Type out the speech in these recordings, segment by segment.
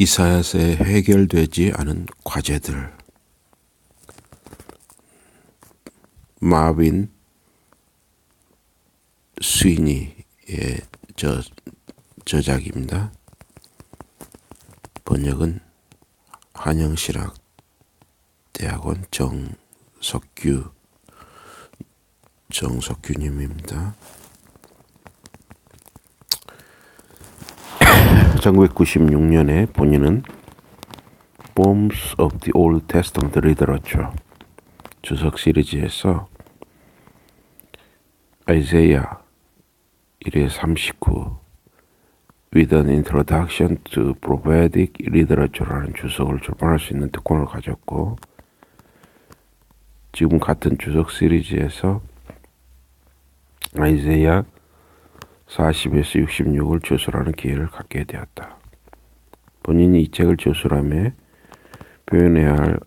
이사야서에 해결되지 않은 과제들. 마빈 스위니의 저작입니다. 번역은 한영실학대학원 정석규님입니다. 1996년에 본인은 Forms of the Old Testament Literature 주석 시리즈에서 아이사야 1회 39 With an Introduction to Prophetic Literature라는 주석을 출판할 수 있는 특권을 가졌고, 지금 같은 주석 시리즈에서 아이사야 40에서 66을 조술하는 기회를 갖게 되었다. 본인이 이 책을 조술함에 표현해야 할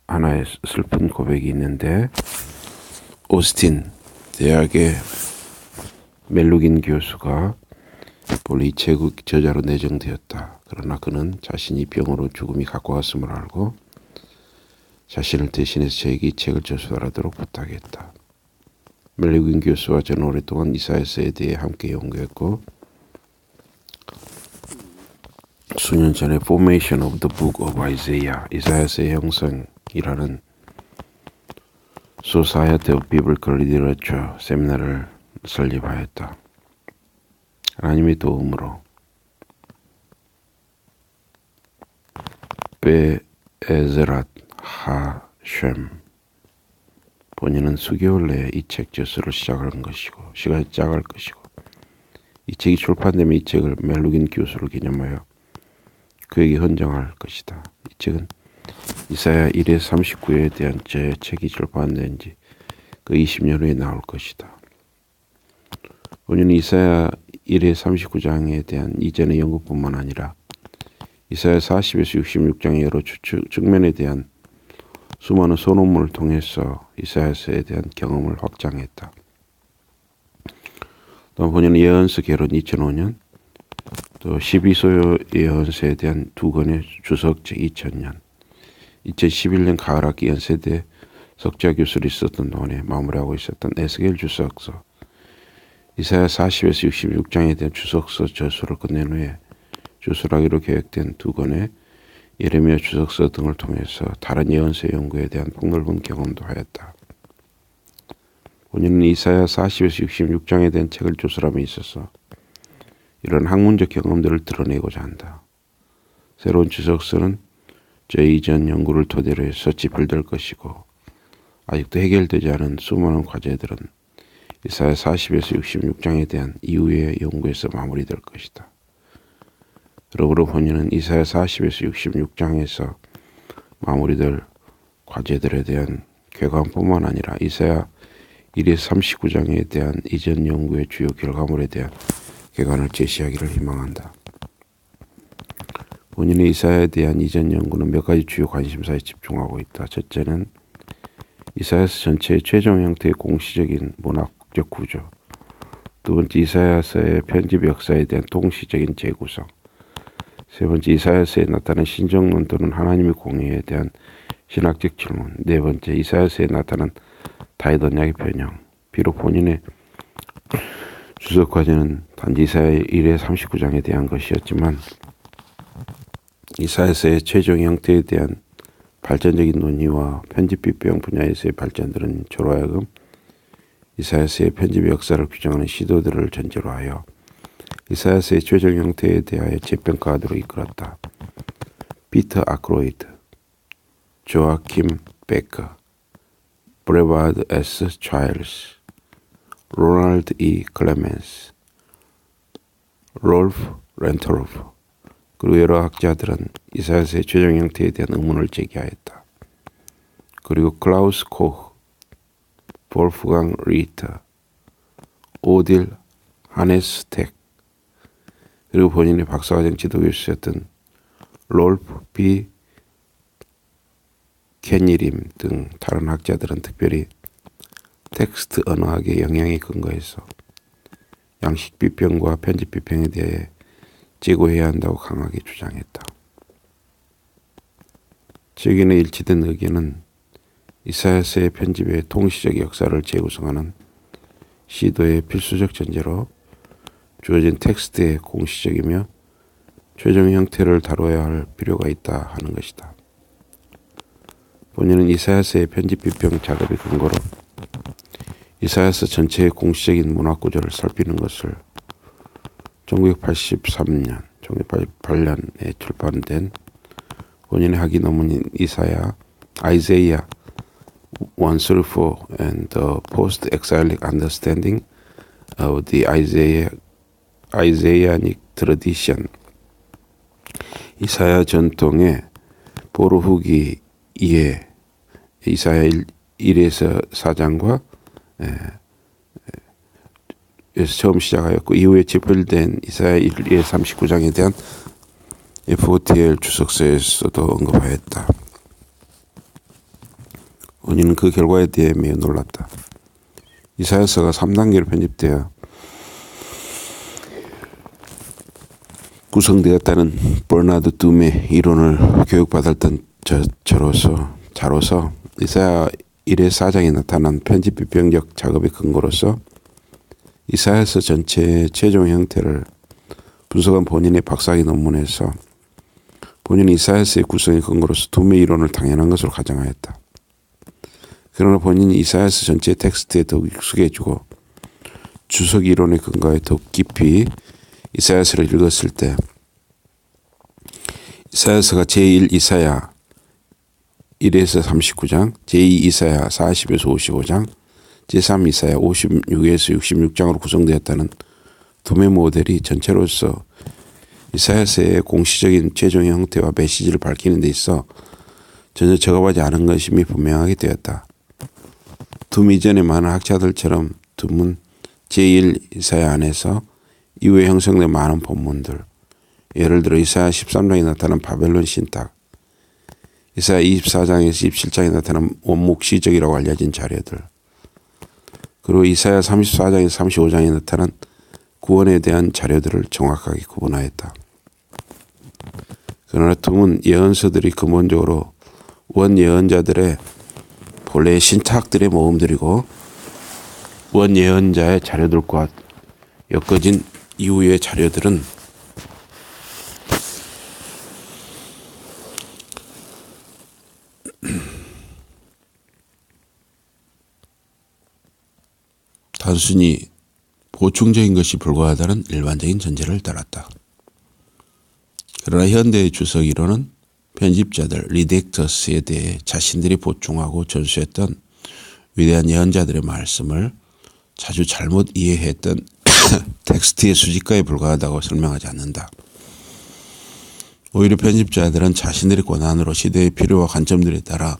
하나의 슬픈 고백이 있는데, 오스틴 대학의 멜루긴 교수가 본래 이 책의 저자로 내정되었다. 그러나 그는 자신이 병으로 죽음이 가까웠음을 알고 자신을 대신해서 저에게 이 책을 조술하도록 부탁했다. 멜루긴 교수와 저는 오랫동안 이사야서에 대해 함께 연구했고, 수년 전에 Formation of the Book of Isaiah, 이사야서의 형성이라는 Society of Biblical Literature 세미나를 설립하였다. 하나님의 도움으로 베에즈랏 하셴 본인은 수개월 내에 이 책 저술을 시작할 것이고 이 책이 출판되면 이 책을 멜루긴 교수를 기념하여 그에게 헌정할 것이다. 이 책은 이사야 1회 39회에 대한 제 책이 출판된 지 그 20년 후에 나올 것이다. 본인은 이사야 1회 39장에 대한 이전의 연구뿐만 아니라 이사야 40에서 66장의 여러 측면에 대한 수많은 소논문을 통해서 이사야서에 대한 경험을 확장했다. 또 본인은 예언서 개론 2005년, 또 12소 예언서에 대한 2권의 주석책 2000년, 2011년 가을학기 연세대 석좌 교수로 있었던 동안에 마무리하고 있었던 에스겔 주석서, 이사야 40에서 66장에 대한 주석서 저술을 끝낸 후에 주술하기로 계획된 2권의 예레미야 주석서 등을 통해서 다른 예언서 연구에 대한 폭넓은 경험도 하였다. 본인은 이사야 40에서 66장에 대한 책을 조술함에 있어서 이런 학문적 경험들을 드러내고자 한다. 새로운 주석서는 제 이전 연구를 토대로 해서 집필될 것이고, 아직도 해결되지 않은 수많은 과제들은 이사야 40에서 66장에 대한 이후의 연구에서 마무리될 것이다. 그러므로 본인은 이사야 40에서 66장에서 마무리될 과제들에 대한 궤관뿐만 아니라 이사야 1회 39장에 대한 이전 연구의 주요 결과물에 대한 궤관을 제시하기를 희망한다. 본인의 이사야에 대한 이전 연구는 몇 가지 주요 관심사에 집중하고 있다. 첫째는 이사야서 전체의 최종 형태의 공시적인 문학적 구조, 두 번째 이사야서의 편집 역사에 대한 동시적인 재구성, 세 번째 이사야서에 나타난 신정론 또는 하나님의 공의에 대한 신학적 질문, 네 번째 이사야서에 나타난 다윗 언약의 변형. 비록 본인의 주석 과제는 단지 이사야 1회 39장에 대한 것이었지만 이사야서의 최종 형태에 대한 발전적인 논의와 편집 비평 분야에서의 발전들은 저로 하여금 이사야서의 편집 역사를 규정하는 시도들을 전제로 하여 이사야서의 최종 형태에 대하여 재평가하도록 이끌었다. 피터 아크로이드, 조아킴 베커, 브레바드 S. 차일스, 로널드 E. 클레멘스, 롤프 렌토로프, 그리고 여러 학자들은 이사야서의 최종 형태에 대한 의문을 제기하였다. 그리고 클라우스 코흐, 볼프강 리터, 오딜 하네스텍, 그리고 본인의 박사과정 지도교수였던 롤프 B. 캐니림 등 다른 학자들은 특별히 텍스트 언어학의 영향에 근거해서 양식 비평과 편집 비평에 대해 제고해야 한다고 강하게 주장했다. 최근에 일치된 의견은 이사야서의 편집의 통시적 역사를 재구성하는 시도의 필수적 전제로 주어진 텍스트의 공시적이며 최종 형태를 다뤄야 할 필요가 있다 하는 것이다. 본인은 이사야서의 편집 비평 작업의 근거로 이사야서 전체의 공시적인 문학 구조를 살피는 것을 1983년, 1988년에 출판된 본인의 학위 논문인 Isaiah One Through and the Post-Exilic Understanding of the Isaianic Tradition, 이사야 전통의 보루 후기 2에 이사야 1에서 4장과 에서 처음 시작하였고 이후에 집필된 이사야 1의 39장에 대한 FOTL 주석서에서도 언급하였다. 본인은 그 결과에 대해 매우 놀랐다. 이사야서가 3단계로 편집되어 구성되었다는 버나드 둠의 이론을 교육받았던 자로서 이사야 1의 4장에 나타난 편집 비평적 작업의 근거로서 이사야서 전체의 최종 형태를 분석한 본인의 박사학위 논문에서 본인은 이사야서의 구성의 근거로서 둠의 이론을 당연한 것으로 가정하였다. 그러나 본인이 이사야서 전체의 텍스트에 더욱 익숙해지고 주석 이론의 근거에 더욱 깊이 이사야서를 읽었을 때 이사야서가 제1 이사야 1에서 39장, 제2 이사야 40에서 55장, 제3 이사야 56에서 66장으로 구성되었다는 둠의 모델이 전체로서 이사야서의 공시적인 최종 형태와 메시지를 밝히는 데 있어 전혀 적합하지 않은 것임이 분명하게 되었다. 둠 이전의 많은 학자들처럼 둠은 제1 이사야 안에서 이후에 형성된 많은 본문들, 예를 들어 이사야 13장에 나타난 바벨론 신탁, 이사야 24장에서 27장에 나타난 원목 시적이라고 알려진 자료들, 그리고 이사야 34장에서 35장에 나타난 구원에 대한 자료들을 정확하게 구분하였다. 그러나 둠은 예언서들이 근본적으로 원 예언자들의 본래의 신탁들의 모음들이고 원 예언자의 자료들과 엮어진 이후의 자료들은 단순히 보충적인 것이 불과하다는 일반적인 전제를 따랐다. 그러나 현대의 주석 이론은 편집자들, 리덱터스에 대해 자신들이 보충하고 전수했던 위대한 예언자들의 말씀을 자주 잘못 이해했던 텍스트의 수집가에 불과하다고 설명하지 않는다. 오히려 편집자들은 자신들의 권한으로 시대의 필요와 관점들에 따라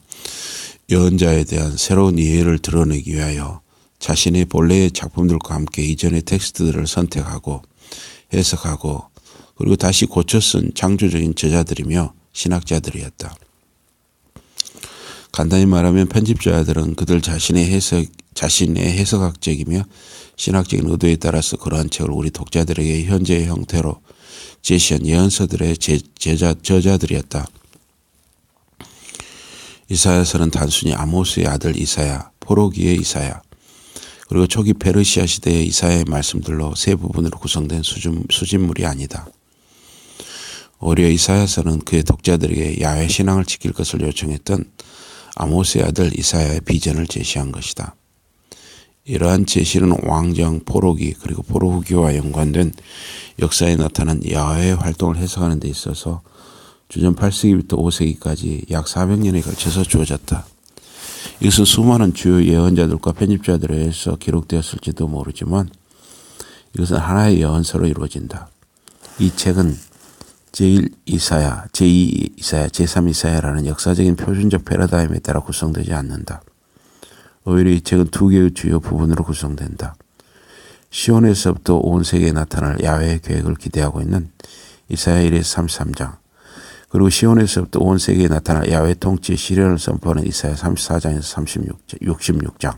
예언자에 대한 새로운 이해를 드러내기 위하여 자신의 본래의 작품들과 함께 이전의 텍스트들을 선택하고 해석하고 그리고 다시 고쳐 쓴 창조적인 저자들이며 신학자들이었다. 간단히 말하면 편집자들은 그들 자신의 해석학적이며 신학적인 의도에 따라서 그러한 책을 우리 독자들에게 현재의 형태로 제시한 예언서들의 저자들이었다. 이사야서는 단순히 아모스의 아들 이사야, 포로기의 이사야, 그리고 초기 페르시아 시대의 이사야의 말씀들로 세 부분으로 구성된 수집물이 아니다. 오히려 이사야서는 그의 독자들에게 야훼 신앙을 지킬 것을 요청했던 아모스의 아들 이사야의 비전을 제시한 것이다. 이러한 제시는 왕정, 포로기 그리고 포로 후기와 연관된 역사에 나타난 야훼의 활동을 해석하는 데 있어서 주전 8세기부터 5세기까지 약 400년에 걸쳐서 주어졌다. 이것은 수많은 주요 예언자들과 편집자들에 의해서 기록되었을지도 모르지만 이것은 하나의 예언서로 이루어진다. 이 책은 제1 이사야, 제2 이사야, 제3 이사야라는 역사적인 표준적 패러다임에 따라 구성되지 않는다. 오히려 이 책은 두 개의 주요 부분으로 구성된다. 시온에서부터 온 세계에 나타날 야훼의 계획을 기대하고 있는 이사야 1에서 33장, 그리고 시온에서부터 온 세계에 나타날 야훼 통치의 시련을 선포하는 이사야 34장에서 66장.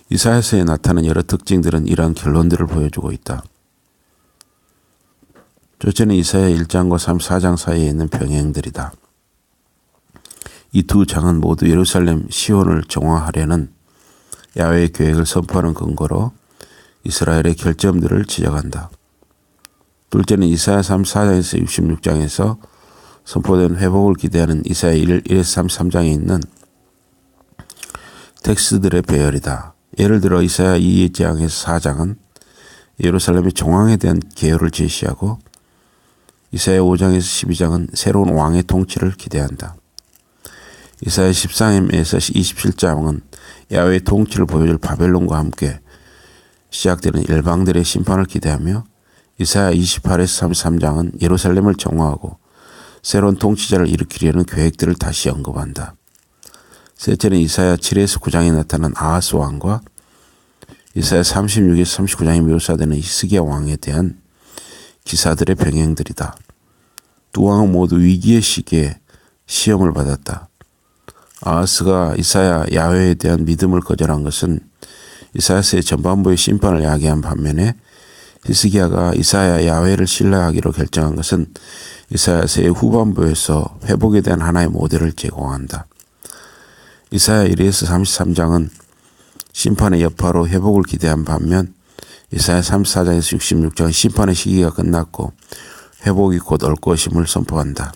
이사야서에 나타난 여러 특징들은 이러한 결론들을 보여주고 있다. 첫째는 이사야 1장과 34장 사이에 있는 병행들이다. 이 두 장은 모두 예루살렘 시온을 정화하려는 야훼의 계획을 선포하는 근거로 이스라엘의 결점들을 지적한다. 둘째는 이사야 34장에서 66장에서 선포된 회복을 기대하는 이사야 1에서 33장에 있는 텍스트들의 배열이다. 예를 들어 이사야 2장에서 4장은 예루살렘의 종황에 대한 계열을 제시하고 이사야 5장에서 12장은 새로운 왕의 통치를 기대한다. 이사야 13에서 27장은 야훼의 통치를 보여줄 바벨론과 함께 시작되는 열방들의 심판을 기대하며 이사야 28에서 33장은 예루살렘을 정화하고 새로운 통치자를 일으키려는 계획들을 다시 언급한다. 셋째는 이사야 7에서 9장에 나타난 아하스 왕과 이사야 36에서 39장에 묘사되는 히스기야 왕에 대한 기사들의 병행들이다. 두 왕은 모두 위기의 시기에 시험을 받았다. 아하스가 이사야 야훼에 대한 믿음을 거절한 것은 이사야서의 전반부의 심판을 야기한 반면에 히스기야가 이사야 야훼를 신뢰하기로 결정한 것은 이사야서의 후반부에서 회복에 대한 하나의 모델을 제공한다. 이사야 1에서 33장은 심판의 여파로 회복을 기대한 반면 이사야 34장에서 66장은 심판의 시기가 끝났고 회복이 곧 올 것임을 선포한다.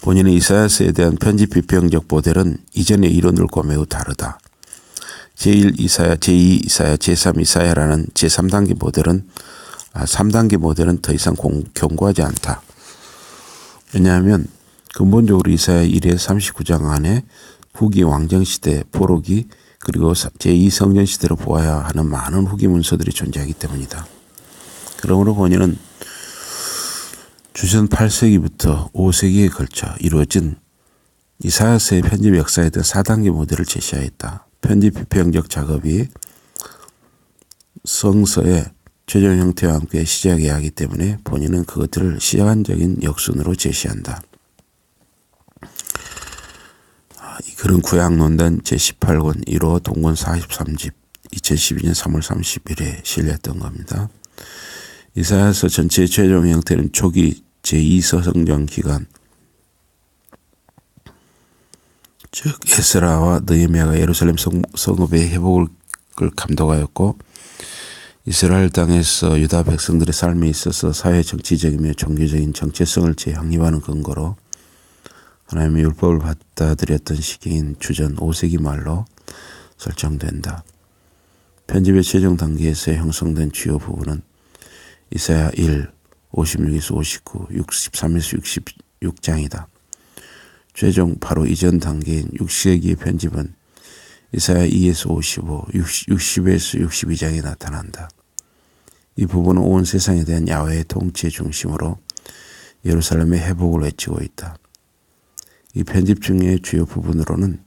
본인의 이사야서에 대한 편집 비평적 모델은 이전의 이론들과 매우 다르다. 제1 이사야, 제2 이사야, 제3 이사야라는 제3단계 모델은 3단계 모델은 더 이상 견고하지 않다. 왜냐하면 근본적으로 이사야 1의 39장 안에 후기 왕정시대, 포로기 그리고 제2성전시대로 보아야 하는 많은 후기 문서들이 존재하기 때문이다. 그러므로 본인은 주전 8세기부터 5세기에 걸쳐 이루어진 이사야서의 편집 역사에 대한 4단계 모델을 제시하였다. 편집 비평적 작업이 성서의 최종 형태와 함께 시작해야 하기 때문에 본인은 그것들을 시간적인 역순으로 제시한다. 이 글은 구약논단 제18권 1호 동권 43집 2012년 3월 30일에 실렸던 겁니다. 이사야서 전체의 최종 형태는 초기 제2서성전 기간, 즉 에스라와 느헤미야가 예루살렘 성읍의 회복을 감독하였고 이스라엘 땅에서 유다 백성들의 삶에 있어서 사회 정치적이며 종교적인 정체성을 재확립하는 근거로 하나님의 율법을 받아들였던 시기인 주전 5세기 말로 설정된다. 편집의 최종 단계에서 형성된 주요 부분은 이사야 1, 56에서 59, 63에서 66장이다. 최종 바로 이전 단계인 6세기의 편집은 이사야 2에서 55, 60에서 62장에 나타난다. 이 부분은 온 세상에 대한 야훼의 통치의 중심으로 예루살렘의 회복을 외치고 있다. 이 편집 중의 주요 부분으로는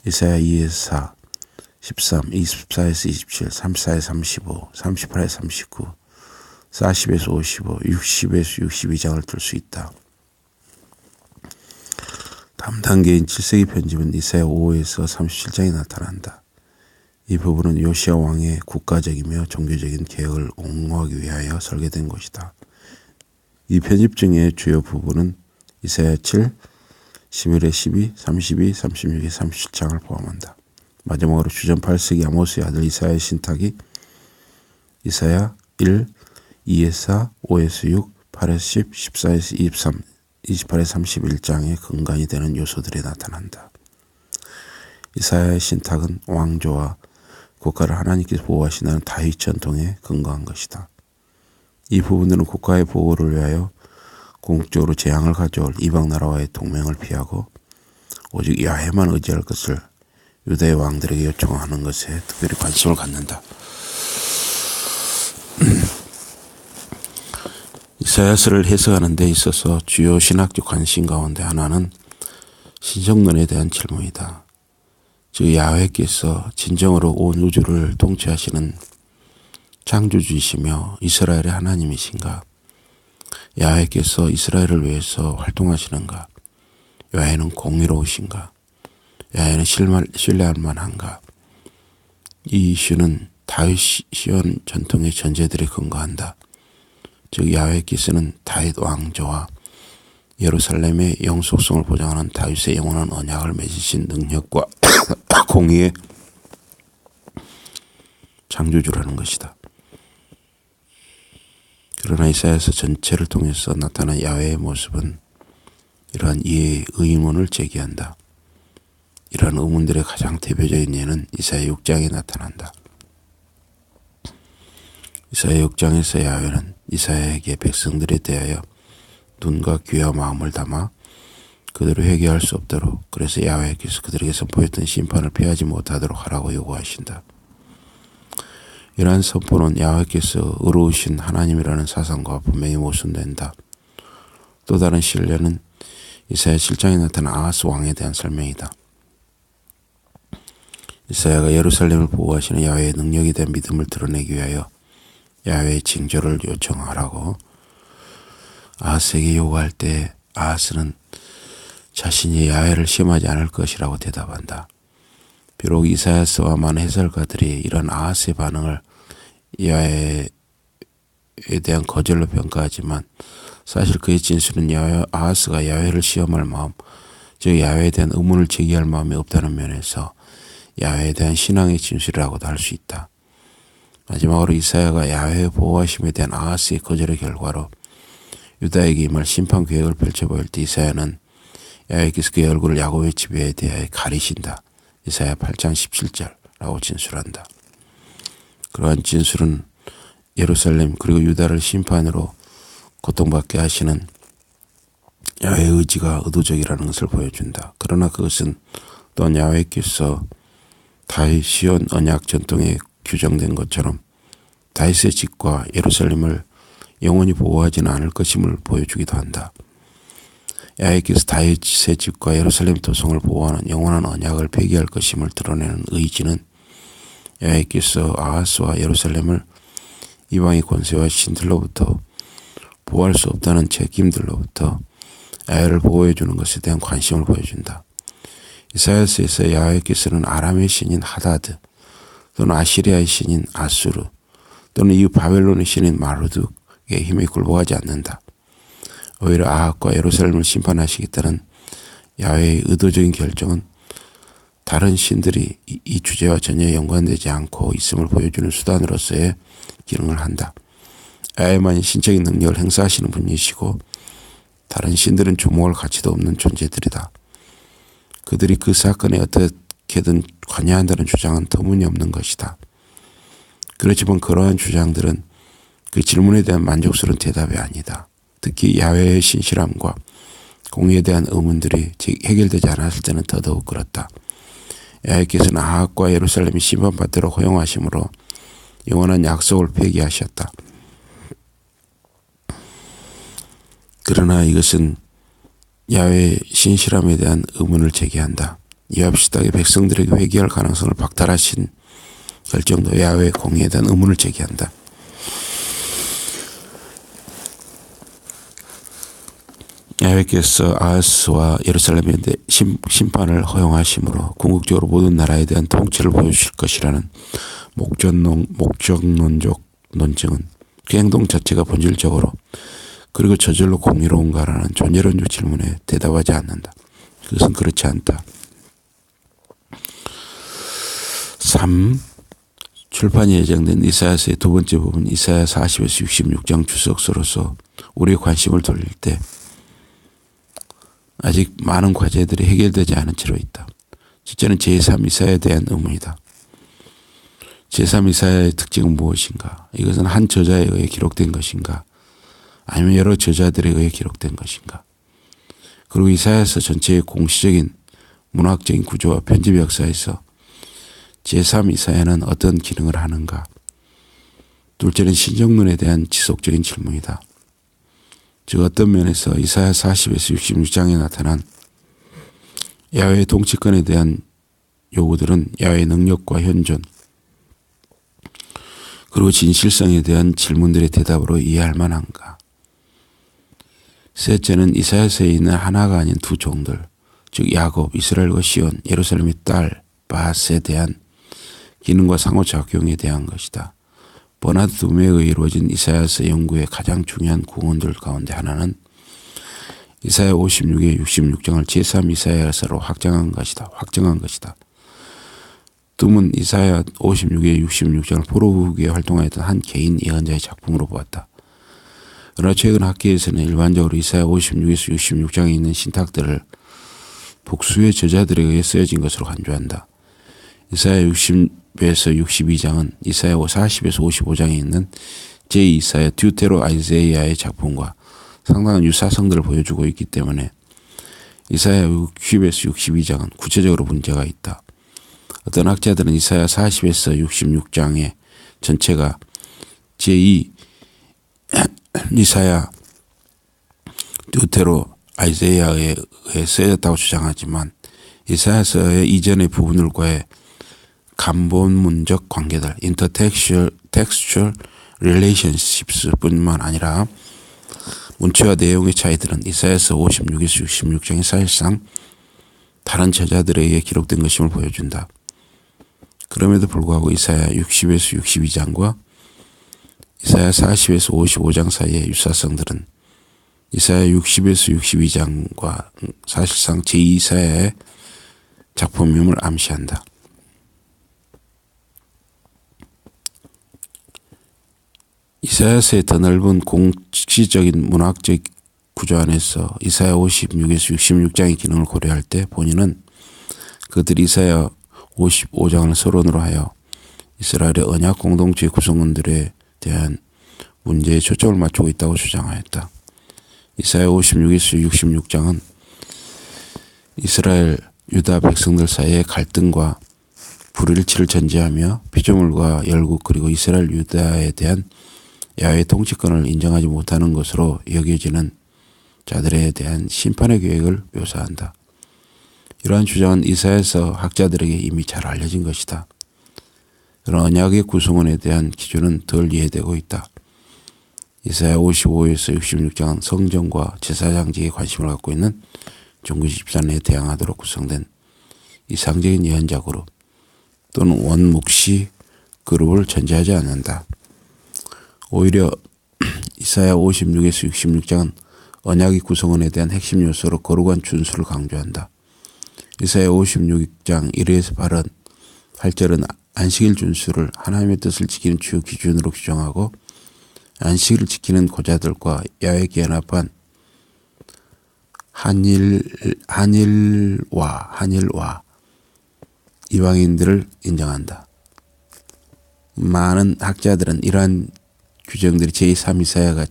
이사야 2에서 4, 13, 24에서 27, 34에서 35, 38에서 39, 40에서 55, 60에서 62장을 들 수 있다. 다음 단계인 7세기 편집은 이사야 5에서 37장에 나타난다. 이 부분은 요시야 왕의 국가적이며 종교적인 개혁을 옹호하기 위하여 설계된 것이다. 이 편집 중의 주요 부분은 이사야 7, 11에 12, 32, 36에 37장을 포함한다. 마지막으로 주전 8세기 아모스의 아들 이사야의 신탁이 이사야 1, 2에서 4, 5에서 6, 8에서 10, 14에서 23, 28에서 31장의 근간이 되는 요소들이 나타난다. 이사야의 신탁은 왕조와 국가를 하나님께서 보호하신다는 다윗 전통에 근거한 것이다. 이 부분들은 국가의 보호를 위하여 궁극적으로 재앙을 가져올 이방 나라와의 동맹을 피하고 오직 야훼만 의지할 것을 유다의 왕들에게 요청하는 것에 특별히 관심을 갖는다. 이사야서를 해석하는 데 있어서 주요 신학적 관심 가운데 하나는 신성론에 대한 질문이다. 즉 야훼께서 진정으로 온 우주를 통치하시는 창조주이시며 이스라엘의 하나님이신가? 야훼께서 이스라엘을 위해서 활동하시는가? 야훼는 공의로우신가? 야훼는 신뢰할 만한가? 이 이슈는 다윗 시온 전통의 전제들에 근거한다. 즉 야훼께서는 다윗 왕조와 예루살렘의 영속성을 보장하는 다윗의 영원한 언약을 맺으신 능력과 공의의 창조주라는 것이다. 그러나 이사야서 전체를 통해서 나타난 야훼의 모습은 이러한 이해의 의문을 제기한다. 이러한 의문들의 가장 대표적인 예는 이사야 6장에 나타난다. 이사야 6장에서 야훼는 이사야에게 백성들에 대하여 눈과 귀와 마음을 담아 그들을 회개할 수 없도록, 그래서 야훼께서 그들에게 선포했던 심판을 피하지 못하도록 하라고 요구하신다. 이러한 선포는 야훼께서 의로우신 하나님이라는 사상과 분명히 모순된다. 또 다른 신뢰는 이사야 7장에 나타난 아하스 왕에 대한 설명이다. 이사야가 예루살렘을 보호하시는 야훼의 능력에 대한 믿음을 드러내기 위하여 야훼의 징조를 요청하라고 아하스에게 요구할 때 아하스는 자신이 야훼를 시험하지 않을 것이라고 대답한다. 비록 이사야서와 많은 해설가들이 이런 아하스의 반응을 야훼에 대한 거절로 평가하지만 사실 그의 진술은 아하스가 야훼를 시험할 마음, 즉 야훼에 대한 의문을 제기할 마음이 없다는 면에서 야훼에 대한 신앙의 진술이라고도 할 수 있다. 마지막으로 이사야가 야훼의 보호하심에 대한 아하스의 거절의 결과로 유다에게 임할 심판 계획을 펼쳐보일 때 이사야는 야훼께서 그의 얼굴을 야곱의 지배에 대하여 가리신다. 이사야 8장 17절라고 진술한다. 그러한 진술은 예루살렘 그리고 유다를 심판으로 고통받게 하시는 야훼의 의지가 의도적이라는 것을 보여준다. 그러나 그것은 또한 야훼께서 다윗 시온 언약 전통에 규정된 것처럼 다윗의 집과 예루살렘을 영원히 보호하지는 않을 것임을 보여주기도 한다. 야훼께서 다윗의 집과 예루살렘 도성을 보호하는 영원한 언약을 폐기할 것임을 드러내는 의지는 야훼께서 아하스와 예루살렘을 이방의 권세와 신들로부터 보호할 수 없다는 책임들로부터 야훼를 보호해 주는 것에 대한 관심을 보여준다. 이사야서에서 야훼께서는 아람의 신인 하다드 또는 아시리아의 신인 아수르 또는 이후 바벨론의 신인 마르둑의 힘에 굴복하지 않는다. 오히려 아합과 예루살렘을 심판하시겠다는 야훼의 의도적인 결정은 다른 신들이 이 주제와 전혀 연관되지 않고 있음을 보여주는 수단으로서의 기능을 한다. 야훼만이 신적인 능력을 행사하시는 분이시고 다른 신들은 주목할 가치도 없는 존재들이다. 그들이 그 사건에 어떻게든 관여한다는 주장은 터무니없는 것이다. 그렇지만 그러한 주장들은 그 질문에 대한 만족스러운 대답이 아니다. 특히 야훼의 신실함과 공의에 대한 의문들이 해결되지 않았을 때는 더더욱 그렇다. 야훼께서는 아합과 예루살렘이 심판받도록 허용하심으로 영원한 약속을 폐기하셨다. 그러나 이것은 야훼의 신실함에 대한 의문을 제기한다. 이와 비슷하게 백성들에게 회개할 가능성을 박탈하신 결정도 야훼의 공의에 대한 의문을 제기한다. 야훼께서 아하스와 예루살렘에 대해 심판을 허용하심으로 궁극적으로 모든 나라에 대한 통치를 보여주실 것이라는 목적론적 논증은 그 행동 자체가 본질적으로 그리고 저절로 공의로운가라는 존재론적 질문에 대답하지 않는다. 그것은 그렇지 않다. 3. 출판이 예정된 이사야서의 두 번째 부분 이사야 40에서 66장 주석서로서 우리의 관심을 돌릴 때 아직 많은 과제들이 해결되지 않은 채로 있다. 첫째는 제3 이사야에 대한 의문이다. 제3 이사야의 특징은 무엇인가? 이것은 한 저자에 의해 기록된 것인가? 아니면 여러 저자들에 의해 기록된 것인가? 그리고 이사야서 전체의 공시적인 문학적인 구조와 편집 역사에서 제3 이사야는 어떤 기능을 하는가? 둘째는 신정론에 대한 지속적인 질문이다. 즉 어떤 면에서 이사야 40에서 66장에 나타난 야훼의 통치권에 대한 요구들은 야훼의 능력과 현존 그리고 진실성에 대한 질문들의 대답으로 이해할 만한가? 셋째는 이사야서에 있는 하나가 아닌 두 종들, 즉 야곱, 이스라엘과 시온, 예루살렘의 딸 바스에 대한 기능과 상호작용에 대한 것이다. 버나드 둠에 의해 이루어진 이사야서 연구의 가장 중요한 구원들 가운데 하나는 이사야 56의 66장을 제3 이사야서로 확정한 것이다. 뜸은 이사야 56의 66장을 포로기에 활동하였던 한 개인 예언자의 작품으로 보았다. 그러나 최근 학계에서는 일반적으로 이사야 56에서 66장에 있는 신탁들을 복수의 저자들에 의해 쓰여진 것으로 간주한다. 이사야 60에서 62장은 이사야 40에서 55장에 있는 제2이사야 듀테로 아이제이아의 작품과 상당한 유사성들을 보여주고 있기 때문에 이사야 60에서 62장은 구체적으로 문제가 있다. 어떤 학자들은 이사야 40에서 66장의 전체가 제2 이사야 듀테로 아이제이아에 의해 쓰여졌다고 주장하지만 이사야서의 이전의 부분들과의 간본문적 관계들 (intertextual relationships) 뿐만 아니라 문체와 내용의 차이들은 이사야서 56에서 66장이 사실상 다른 저자들에 의해 기록된 것임을 보여준다. 그럼에도 불구하고 이사야 60에서 62장과 이사야 40에서 55장 사이의 유사성들은 이사야 60에서 62장과 사실상 제2이사야의 작품임을 암시한다. 이사야서의 더 넓은 공시적인 문학적 구조 안에서 이사야 56에서 66장의 기능을 고려할 때 본인은 그들이 이사야 55장을 서론으로 하여 이스라엘의 언약 공동체 구성원들에 대한 문제에 초점을 맞추고 있다고 주장하였다. 이사야 56에서 66장은 이스라엘 유다 백성들 사이의 갈등과 불일치를 전제하며 피조물과 열국 그리고 이스라엘 유다에 대한 야훼의 통치권을 인정하지 못하는 것으로 여겨지는 자들에 대한 심판의 계획을 묘사한다. 이러한 주장은 이사야서 학자들에게 이미 잘 알려진 것이다. 그러나 언약의 구성원에 대한 기준은 덜 이해되고 있다. 이사야 55에서 66장은 성전과 제사장직에 관심을 갖고 있는 종교 집단에 대항하도록 구성된 이상적인 예언자 그룹 또는 원목시 그룹을 전제하지 않는다. 오히려 이사야 56에서 66장은 언약의 구성원에 대한 핵심 요소로 거룩한 준수를 강조한다. 이사야 56장 1에서 8절은 안식일 준수를 하나님의 뜻을 지키는 주요 기준으로 규정하고 안식일을 지키는 고자들과 야훼께 연합한 한일와 이방인들을 인정한다. 많은 학자들은 이러한 규정들이 제3 이사야가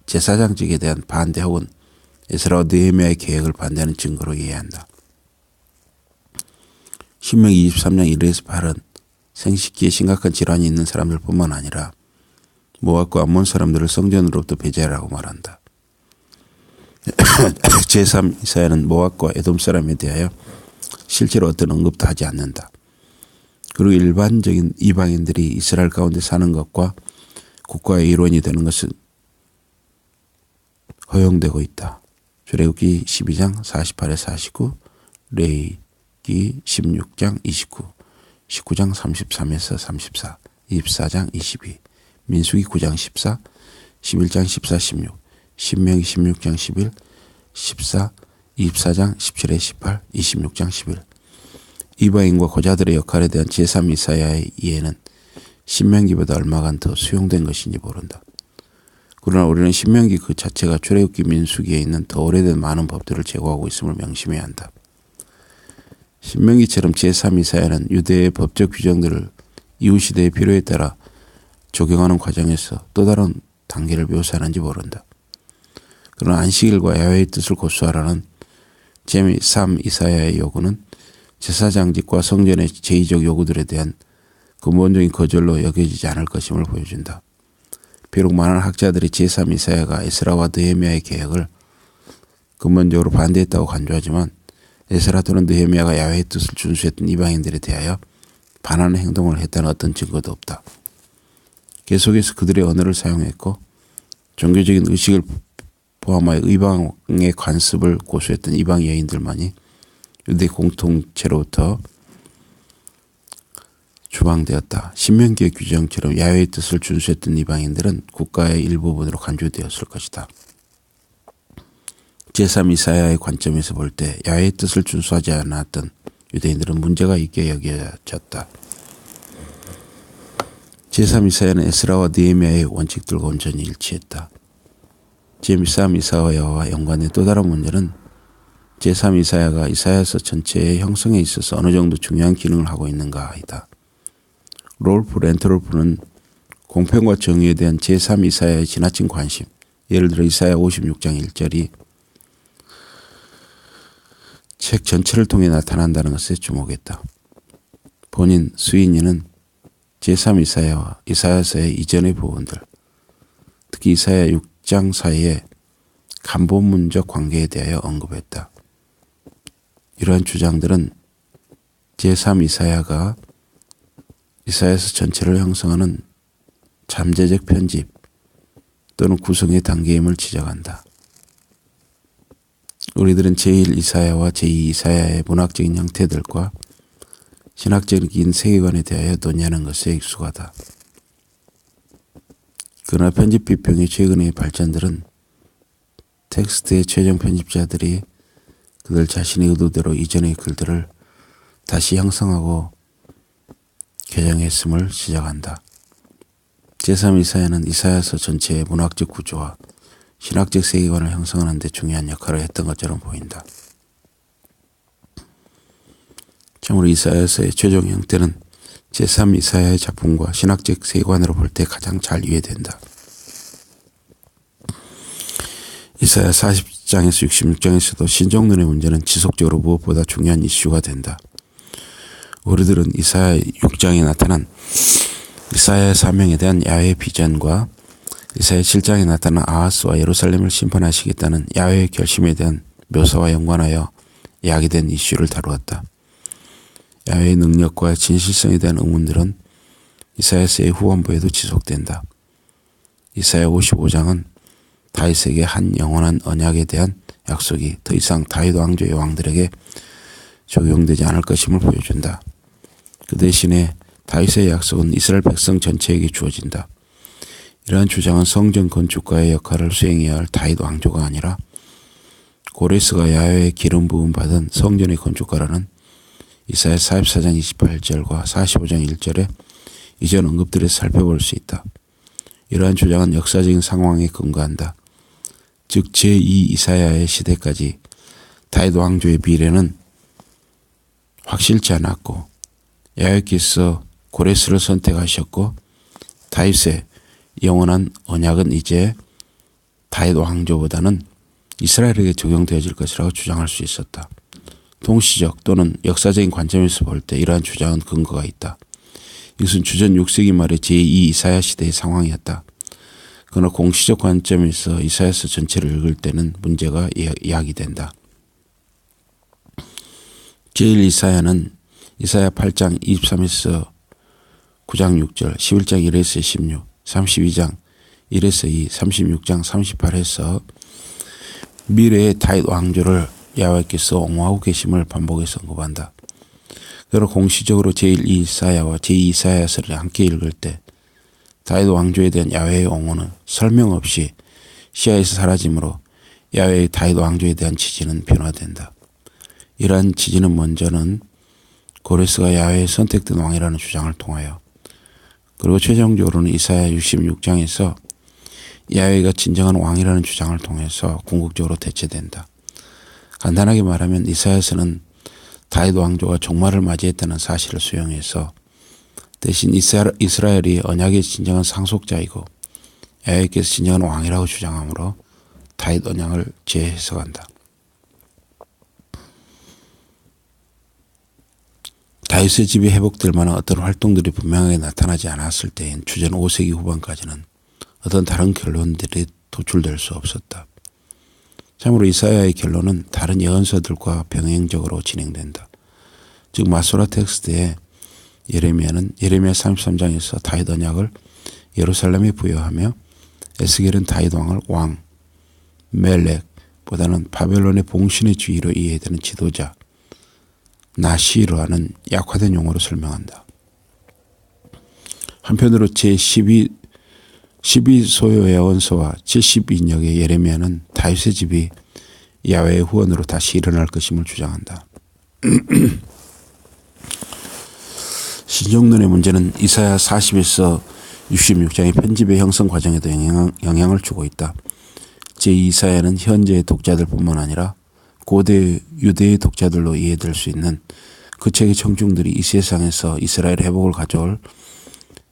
제사장직에 대한 반대 혹은 에스라와 느헤미야의 계획을 반대하는 증거로 이해한다. 신명기 23장 1에서 8은 생식기에 심각한 질환이 있는 사람들뿐만 아니라 모압과 암몬 사람들을 성전으로부터 배제하라고 말한다. 제3 이사야는 모압과 에돔 사람에 대하여 실제로 어떤 언급도 하지 않는다. 그리고 일반적인 이방인들이 이스라엘 가운데 사는 것과 국가의 일원이 되는 것은 허용되고 있다. 출애굽기 12장 48에서 49, 레위기 16장 29, 19장 33에서 34, 24장 22, 민수기 9장 14, 11장 14, 16, 신명기 16장 11, 14, 24장 17에 18, 26장 11. 이방인과 고자들의 역할에 대한 제3 이사야의 이해는 신명기보다 얼마간 더 수용된 것인지 모른다. 그러나 우리는 신명기 그 자체가 출애굽기 민수기에 있는 더 오래된 많은 법들을 제공하고 있음을 명심해야 한다. 신명기처럼 제3 이사야는 유대의 법적 규정들을 이후 시대의 필요에 따라 적용하는 과정에서 또 다른 단계를 묘사하는지 모른다. 그러나 안식일과 야훼의 뜻을 고수하라는 제3 이사야의 요구는 제사장직과 성전의 제의적 요구들에 대한 근본적인 거절로 여겨지지 않을 것임을 보여준다. 비록 많은 학자들이 제3 이사야가 에스라와 느헤미야의 계획을 근본적으로 반대했다고 간주하지만 에스라 또는 느헤미야가 야훼의 뜻을 준수했던 이방인들에 대하여 반하는 행동을 했다는 어떤 증거도 없다. 계속해서 그들의 언어를 사용했고 종교적인 의식을 포함하여 이방의 관습을 고수했던 이방 여인들만이 유대 공통체로부터 추방되었다. 신명기의 규정처럼 야훼의 뜻을 준수했던 이방인들은 국가의 일부분으로 간주되었을 것이다. 제3 이사야의 관점에서 볼 때 야훼의 뜻을 준수하지 않았던 유대인들은 문제가 있게 여겨졌다. 제3 이사야는 에스라와 느헤미야의 원칙들과 온전히 일치했다. 제3 이사야와 연관된 또 다른 문제는 제3 이사야가 이사야서 전체의 형성에 있어서 어느 정도 중요한 기능을 하고 있는가이다. 롤프 렌트롤프는 공평과 정의에 대한 제3 이사야의 지나친 관심, 예를 들어 이사야 56장 1절이 책 전체를 통해 나타난다는 것에 주목했다. 본인 스위니는 제3 이사야와 이사야서의 이전의 부분들, 특히 이사야 6장 사이의 간본문적 관계에 대하여 언급했다. 이러한 주장들은 제3 이사야가 이사야서 전체를 형성하는 잠재적 편집 또는 구성의 단계임을 지적한다. 우리들은 제1 이사야와 제2 이사야의 문학적인 형태들과 신학적인 세계관에 대하여 논의하는 것에 익숙하다. 그러나 편집 비평의 최근의 발전들은 텍스트의 최종 편집자들이 그들 자신의 의도대로 이전의 글들을 다시 형성하고 개정했음을 지적한다. 제3 이사야는 이사야서 전체의 문학적 구조와 신학적 세계관을 형성하는 데 중요한 역할을 했던 것처럼 보인다. 참으로 이사야서의 최종 형태는 제3 이사야의 작품과 신학적 세계관으로 볼 때 가장 잘 이해된다. 이사야 40장에서 66장에서도 신정론의 문제는 지속적으로 무엇보다 중요한 이슈가 된다. 우리들은 이사야 6장에 나타난 이사야의 사명에 대한 야훼의 비전과 이사야 7장에 나타난 아하스와 예루살렘을 심판하시겠다는 야훼의 결심에 대한 묘사와 연관하여 야기된 이슈를 다루었다. 야훼의 능력과 진실성에 대한 의문들은 이사야서의 후반부에도 지속된다. 이사야 55장은 다윗에게 한 영원한 언약에 대한 약속이 더 이상 다윗 왕조의 왕들에게 적용되지 않을 것임을 보여준다. 그 대신에 다윗의 약속은 이스라엘 백성 전체에게 주어진다. 이러한 주장은 성전 건축가의 역할을 수행해야 할 다윗 왕조가 아니라 고레스가 야훼의 기름 부음 받은 성전의 건축가라는 이사야 44장 28절과 45장 1절에 이전 언급들에서 살펴볼 수 있다. 이러한 주장은 역사적인 상황에 근거한다. 즉 제2 이사야의 시대까지 다윗 왕조의 미래는 확실치 않았고 야훼께서 고레스를 선택하셨고 다윗의 영원한 언약은 이제 다윗 왕조보다는 이스라엘에게 적용되어질 것이라고 주장할 수 있었다. 동시적 또는 역사적인 관점에서 볼 때 이러한 주장은 근거가 있다. 이것은 주전 6세기 말의 제2 이사야 시대의 상황이었다. 그러나 공시적 관점에서 이사야서 전체를 읽을 때는 문제가 야기된다. 제1 이사야는 이사야 8장 23에서 9장 6절, 11장 1에서 16, 32장 1에서 2, 36장 38에서 미래의 다윗 왕조를 야훼께서 옹호하고 계심을 반복해서 언급한다. 그러나 공시적으로 제1 이사야와 제2 이사야서를 함께 읽을 때 다윗 왕조에 대한 야훼의 옹호는 설명 없이 시야에서 사라지므로 야훼의 다윗 왕조에 대한 지지는 변화된다. 이러한 지지는 먼저는 고레스가 야훼의 선택된 왕이라는 주장을 통하여 그리고 최종적으로는 이사야 66장에서 야훼가 진정한 왕이라는 주장을 통해서 궁극적으로 대체된다. 간단하게 말하면 이사야서는 다윗 왕조가 종말을 맞이했다는 사실을 수용해서 대신 이스라엘이 언약의 진정한 상속자이고 야훼께서 진정한 왕이라고 주장하므로 다윗 언약을 재해석한다. 다윗의 집이 회복될 만한 어떤 활동들이 분명하게 나타나지 않았을 때인 주전 5세기 후반까지는 어떤 다른 결론들이 도출될 수 없었다. 참으로 이사야의 결론은 다른 예언서들과 병행적으로 진행된다. 즉 마소라 텍스트에 예레미야는 예레미야 33장에서 다윗 언약을 예루살렘에 부여하며 에스겔은 다윗 왕을 왕, 멜렉보다는 바벨론의 봉신의 주의로 이해되는 지도자, 나시르라는 약화된 용어로 설명한다. 한편으로 제12 소요 예언서와 제12인역의 예레미야는 다윗의 집이 야훼의 후원으로 다시 일어날 것임을 주장한다. 신정론의 문제는 이사야 40에서 66장의 편집의 형성 과정에도 영향을 주고 있다. 제2이사야는 현재의 독자들뿐만 아니라 고대 유대의 독자들로 이해될 수 있는 그 책의 청중들이 이 세상에서 이스라엘 회복을 가져올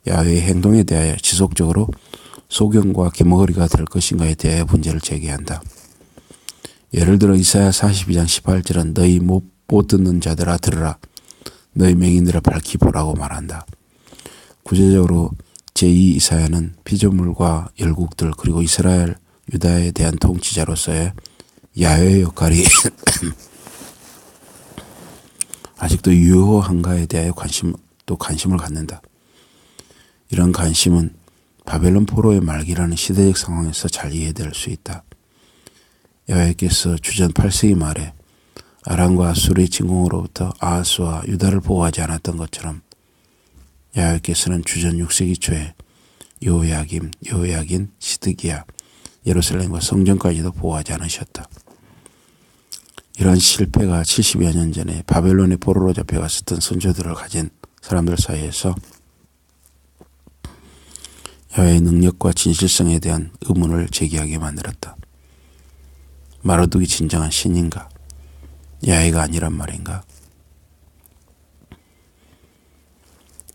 야훼의 행동에 대하여 지속적으로 소경과 기머거리가 될 것인가에 대하여 문제를 제기한다. 예를 들어 이사야 42장 18절은 너희 못 듣는 자들아 들으라. 너희 맹인들아 밝히 보라고 말한다. 구체적으로 제2이사야는 피조물과 열국들 그리고 이스라엘 유다에 대한 통치자로서의 야훼의 역할이 아직도 유효한가에 대하여 관심을 갖는다. 이런 관심은 바벨론 포로의 말기라는 시대적 상황에서 잘 이해될 수 있다. 야훼께서 주전 8세기 말에 아람과 아수르의 침공으로부터 아하스와 유다를 보호하지 않았던 것처럼 야훼께서는 주전 6세기 초에 여호야긴, 시드기야, 예루살렘과 성전까지도 보호하지 않으셨다. 이러한 실패가 70여 년 전에 바벨론의 포로로 잡혀갔었던 선조들을 가진 사람들 사이에서 야훼의 능력과 진실성에 대한 의문을 제기하게 만들었다. 마르둑이 진정한 신인가? 야훼가 아니란 말인가?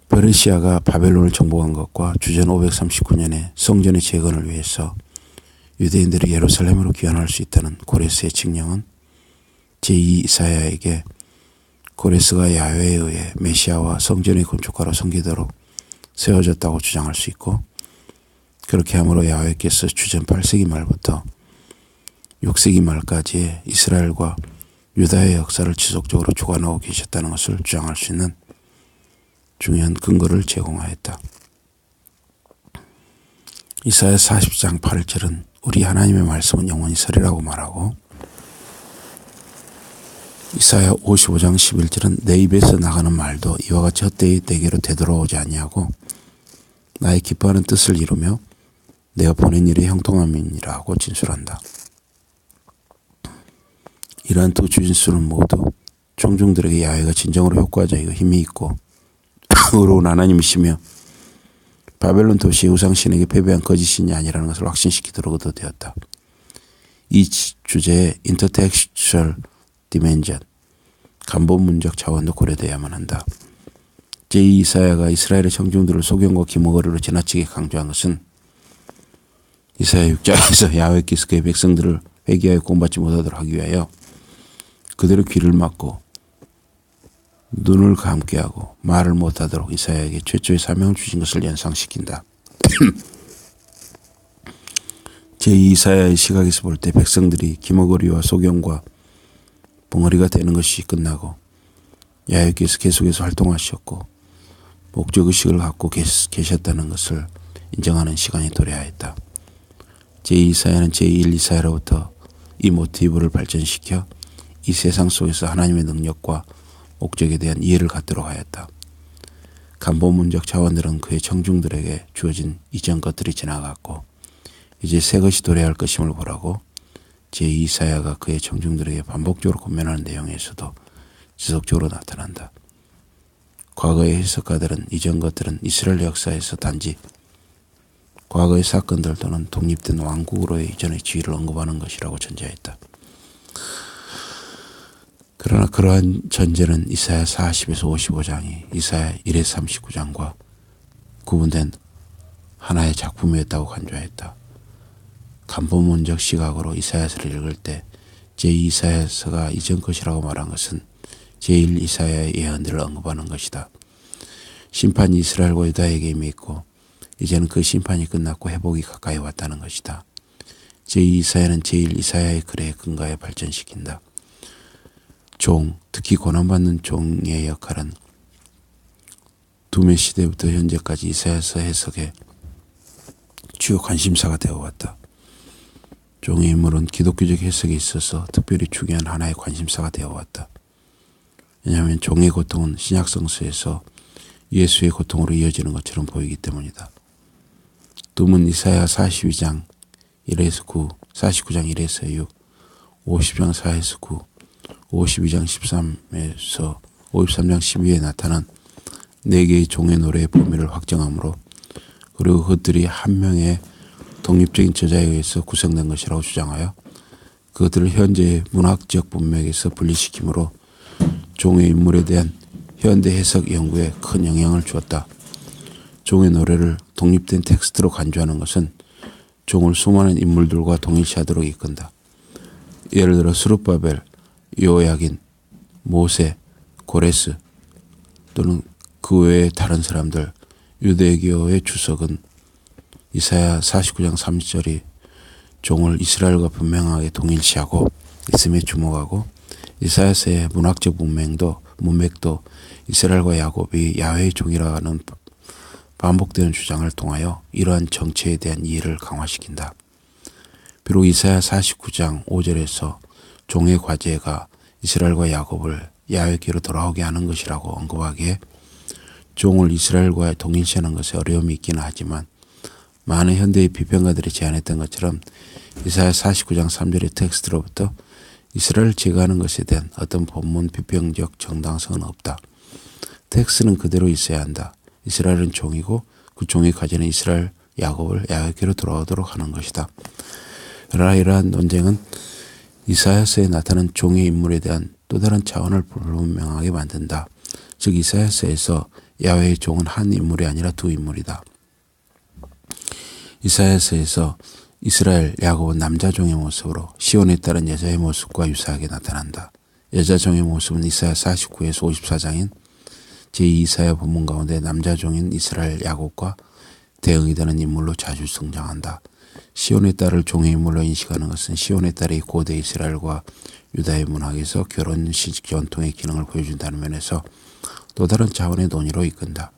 페르시아가 바벨론을 정복한 것과 주전 539년에 성전의 재건을 위해서 유대인들이 예루살렘으로 귀환할 수 있다는 고레스의 칙령은 제2이사야에게 고레스가 야훼에 의해 메시아와 성전의 건축가로 섬기도록 세워졌다고 주장할 수 있고, 그렇게 함으로 야훼께서 주전 8세기 말부터 6세기 말까지의 이스라엘과 유다의 역사를 지속적으로 주관하고 계셨다는 것을 주장할 수 있는 중요한 근거를 제공하였다. 이사야 40장 8절은 우리 하나님의 말씀은 영원히 서리라고 말하고, 이사야 55장 11절은 내 입에서 나가는 말도 이와 같이 헛되이 내게로 되돌아오지 아니하고 나의 기뻐하는 뜻을 이루며 내가 보낸 일의 형통함이니라고 진술한다. 이러한 두 주진수는 모두 청중들에게 야훼가 진정으로 효과적이고 힘이 있고 의로운 하나님이시며 바벨론 도시의 우상신에게 패배한 거짓신이 아니라는 것을 확신시키도록 의도되었다. 이 주제의 인터텍스추얼 디멘전, 간본문적 차원도 고려되어야만 한다. 제2이사야가 이스라엘의 청중들을 소경과 기머거리로 지나치게 강조한 것은 이사야 6장에서 야훼께서 그의 백성들을 회개하여 구원받지 못하도록 하기 위하여 그대로 귀를 막고 눈을 감게 하고 말을 못하도록 이사야에게 최초의 사명을 주신 것을 연상시킨다. 제2이사야의 시각에서 볼 때 백성들이 기머거리와 소경과 벙어리가 되는 것이 끝나고 야훼께서 계속해서 활동하셨고 목적의식을 갖고 계셨다는 것을 인정하는 시간이 도래하였다. 제2이사야는 제1이사야로부터 이 모티브를 발전시켜 이 세상 속에서 하나님의 능력과 목적에 대한 이해를 갖도록 하였다. 간본문적 차원들은 그의 청중들에게 주어진 이전 것들이 지나갔고 이제 새 것이 도래할 것임을 보라고 제2이사야가 그의 청중들에게 반복적으로 권면하는 내용에서도 지속적으로 나타난다. 과거의 해석가들은 이전 것들은 이스라엘 역사에서 단지 과거의 사건들 또는 독립된 왕국으로의 이전의 지위를 언급하는 것이라고 전제했다. 그러나 그러한 전제는 이사야 40에서 55장이 이사야 1에서 39장과 구분된 하나의 작품이었다고 간주하였다. 간본문적 시각으로 이사야서를 읽을 때 제2이사야서가 이전 것이라고 말한 것은 제1이사야의 예언들을 언급하는 것이다. 심판이 이스라엘과 유다에게 이미 있고 이제는 그 심판이 끝났고 회복이 가까이 왔다는 것이다. 제2이사야는 제1이사야의 글에 근거해 발전시킨다. 종, 특히 고난받는 종의 역할은 두메 시대부터 현재까지 이사야서 해석의 주요 관심사가 되어왔다. 종의 인물은 기독교적 해석에 있어서 특별히 중요한 하나의 관심사가 되어왔다. 왜냐하면 종의 고통은 신약 성서에서 예수의 고통으로 이어지는 것처럼 보이기 때문이다. 둠은 이사야 42장 1에서 9, 49장 1에서 6, 50장 4에서 9, 52장 13에서 53장 12에 나타난 4개의 종의 노래의 범위를 확정하므로, 그리고 그것들이 한 명의 독립적인 저자에 의해서 구성된 것이라고 주장하여 그것들을 현재의 문학적 문맥에서 분리시키므로 종의 인물에 대한 현대 해석 연구에 큰 영향을 주었다. 종의 노래를 독립된 텍스트로 간주하는 것은 종을 수많은 인물들과 동일시하도록 이끈다. 예를 들어 스룹바벨, 요야긴, 모세, 고레스 또는 그 외의 다른 사람들, 유대교의 주석은 이사야 49장 3절이 종을 이스라엘과 분명하게 동일시하고 있음에 주목하고, 이사야서의 문학적 문맥도 이스라엘과 야곱이 야훼의 종이라는 반복되는 주장을 통하여 이러한 정체에 대한 이해를 강화시킨다. 비록 이사야 49장 5절에서 종의 과제가 이스라엘과 야곱을 야훼께로 돌아오게 하는 것이라고 언급하기에 종을 이스라엘과 동일시하는 것에 어려움이 있기는 하지만, 많은 현대의 비평가들이 제안했던 것처럼 이사야 49장 3절의 텍스트로부터 이스라엘을 제거하는 것에 대한 어떤 본문 비평적 정당성은 없다. 텍스트는 그대로 있어야 한다. 이스라엘은 종이고 그 종의 과제는 이스라엘 야곱을 야훼께로 돌아오도록 하는 것이다. 그러나 이러한 논쟁은 이사야서에 나타난 종의 인물에 대한 또 다른 차원을 불분명하게 만든다. 즉 이사야서에서 야훼의 종은 한 인물이 아니라 두 인물이다. 이사야서에서 이스라엘 야곱은 남자 종의 모습으로 시온에 따른 여자의 모습과 유사하게 나타난다. 여자 종의 모습은 이사야 49에서 54장인 제2이사야 본문 가운데 남자 종인 이스라엘 야곱과 대응이 되는 인물로 자주 등장한다. 시온의 딸을 종의 인물로 인식하는 것은 시온의 딸이 고대 이스라엘과 유다의 문학에서 결혼식 전통의 기능을 보여준다는 면에서 또 다른 차원의 논의로 이끈다.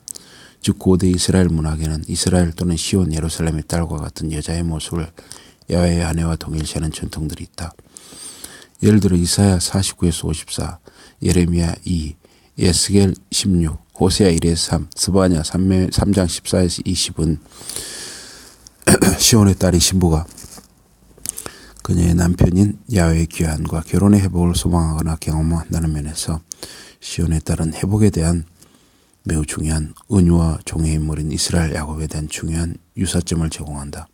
즉 고대 이스라엘 문학에는 이스라엘 또는 시온 예루살렘의 딸과 같은 여자의 모습을 야훼의 아내와 동일시하는 전통들이 있다. 예를 들어 이사야 49에서 54, 예레미야 2, 예스겔 16, 호세아 1에서 3, 스바냐 3장 14에서 20은 시온의 딸이 신부가 그녀의 남편인 야훼의 귀환과 결혼의 회복을 소망하거나 경험한다는 면에서 시온의 딸은 회복에 대한 매우 중요한 은유와 종의 인물인 이스라엘 야곱에 대한 중요한 유사점을 제공한다.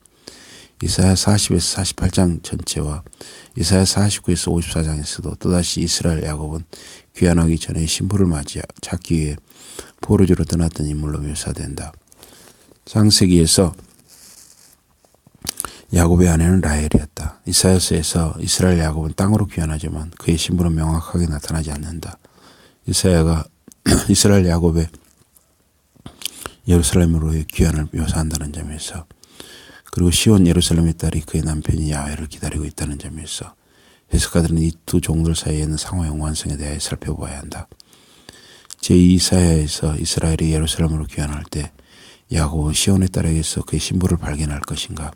이사야 40에서 48장 전체와 이사야 49에서 54장에서도 또다시 이스라엘 야곱은 귀환하기 전에 신부를 찾기 위해 포로지로 떠났던 인물로 묘사된다. 창세기에서 야곱의 아내는 라헬이었다. 이사야서에서 이스라엘 야곱은 땅으로 귀환하지만 그의 신부는 명확하게 나타나지 않는다. 이사야가 이스라엘 야곱의 예루살렘으로의 귀환을 묘사한다는 점에서, 그리고 시온 예루살렘의 딸이 그의 남편인 야훼를 기다리고 있다는 점에서 해석가들은 이 두 종들 사이에 있는 상호 연관성에 대해 살펴봐야 한다. 제2이사야에서 이스라엘이 예루살렘으로 귀환할 때 야곱은 시온의 딸에게서 그의 신부를 발견할 것인가?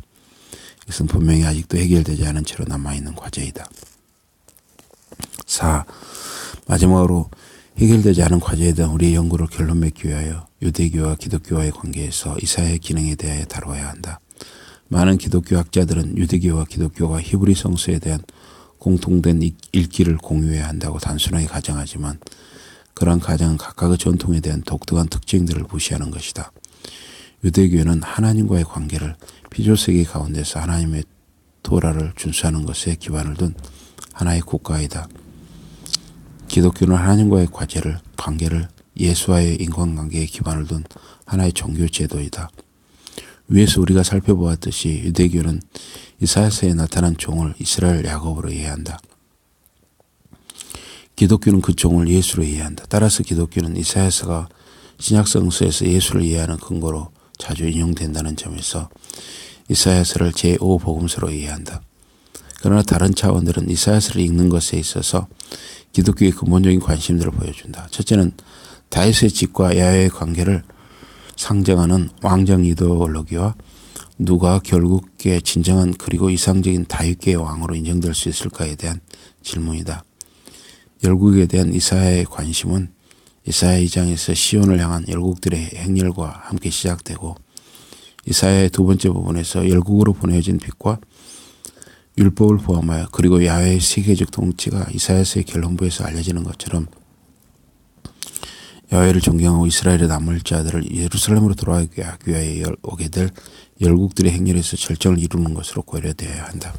이것은 분명히 아직도 해결되지 않은 채로 남아있는 과제이다. 4. 마지막으로 해결되지 않은 과제에 대한 우리의 연구를 결론 맺기 위하여 유대교와 기독교와의 관계에서 이사야의 기능에 대하여 다루어야 한다. 많은 기독교 학자들은 유대교와 기독교가 히브리 성서에 대한 공통된 읽기를 공유해야 한다고 단순하게 가정하지만, 그러한 가정은 각각의 전통에 대한 독특한 특징들을 무시하는 것이다. 유대교는 하나님과의 관계를 피조세계 가운데서 하나님의 토라를 준수하는 것에 기반을 둔 하나의 국가이다. 기독교는 하나님과의 관계를 예수와의 인간관계에 기반을 둔 하나의 종교 제도이다. 위에서 우리가 살펴보았듯이 유대교는 이사야서에 나타난 종을 이스라엘 야곱으로 이해한다. 기독교는 그 종을 예수로 이해한다. 따라서 기독교는 이사야서가 신약성서에서 예수를 이해하는 근거로 자주 인용된다는 점에서 이사야서를 제5복음서로 이해한다. 그러나 다른 차원들은 이사야서를 읽는 것에 있어서 기독교의 근본적인 관심들을 보여준다. 첫째는 다윗의 집과 야훼의 관계를 상정하는 왕정 이데올로기와 누가 결국에 진정한 그리고 이상적인 다윗계의 왕으로 인정될 수 있을까에 대한 질문이다. 열국에 대한 이사야의 관심은 이사야 2장에서 시온을 향한 열국들의 행렬과 함께 시작되고, 이사야의 두 번째 부분에서 열국으로 보내진 빛과 율법을 포함하여 그리고 야훼의 세계적 통치가 이사야서의 결론부에서 알려지는 것처럼 야훼를 존경하고 이스라엘의 남을 자들을 예루살렘으로 돌아가기 위하여 오게 될 열국들의 행렬에서 절정을 이루는 것으로 고려되어야 한다.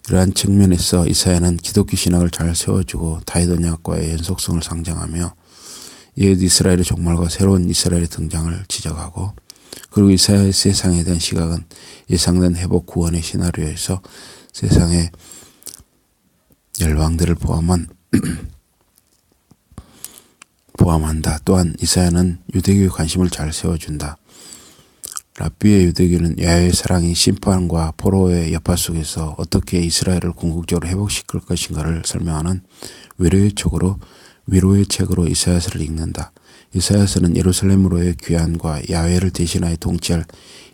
이러한 측면에서 이사야는 기독교 신학을 잘 세워주고 다윗 언약과의 연속성을 상정하며 옛 이스라엘의 종말과 새로운 이스라엘의 등장을 지적하고 그리고 이사야의 세상에 대한 시각은 예상된 회복 구원의 시나리오에서 세상의 열방들을 포함한다. 또한 이사야는 유대교의 관심을 잘 세워준다. 랍비의 유대교는 야훼의 사랑이 심판과 포로의 여파 속에서 어떻게 이스라엘을 궁극적으로 회복시킬 것인가를 설명하는 위로의 책으로 이사야서를 읽는다. 이사야서는 예루살렘으로의 귀환과 야훼를 대신하여 통치할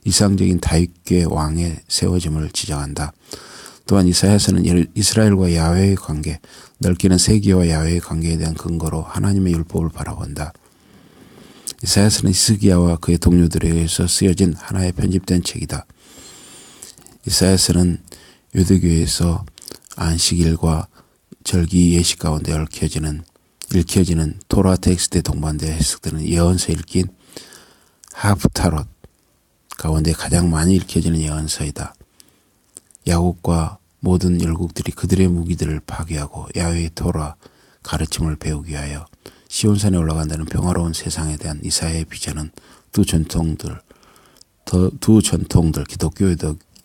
이상적인 다윗계 왕의 세워짐을 지적한다. 또한 이사야서는 이스라엘과 야훼의 관계, 넓게는 세계와 야훼의 관계에 대한 근거로 하나님의 율법을 바라본다. 이사야서는 히스기야와 그의 동료들에 의해서 쓰여진 하나의 편집된 책이다. 이사야서는 유대교에서 안식일과 절기 예식 가운데 읽혀지는 토라 텍스트에 동반되어 해석되는 예언서 읽긴 하프타롯 가운데 가장 많이 읽혀지는 예언서이다. 야곱과 모든 열국들이 그들의 무기들을 파괴하고 야훼의 토라 가르침을 배우기 위하여 시온산에 올라간다는 평화로운 세상에 대한 이사야의 비전은 두 전통들 기독교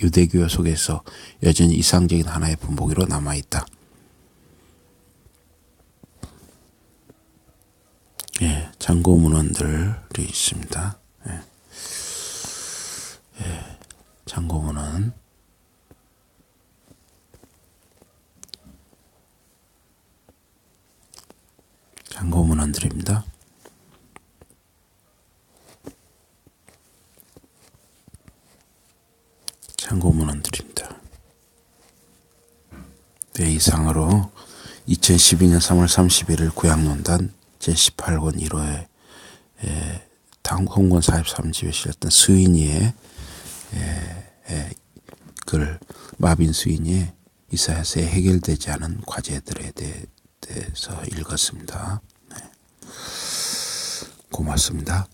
유대교 속에서 여전히 이상적인 하나의 분보기로 남아있다. 예, 참고 문헌들이 있습니다. 참고 문헌. 참고 문헌들입니다. 참고 문헌들입니다. 네, 이상으로 2012년 3월 31일 구약론단 제18권 1호에 홍권 43집에 실렸던 수인이의 글, 마빈 수인이의 이사야서에 해결되지 않은 과제들에 대해서 읽었습니다. 네. 고맙습니다.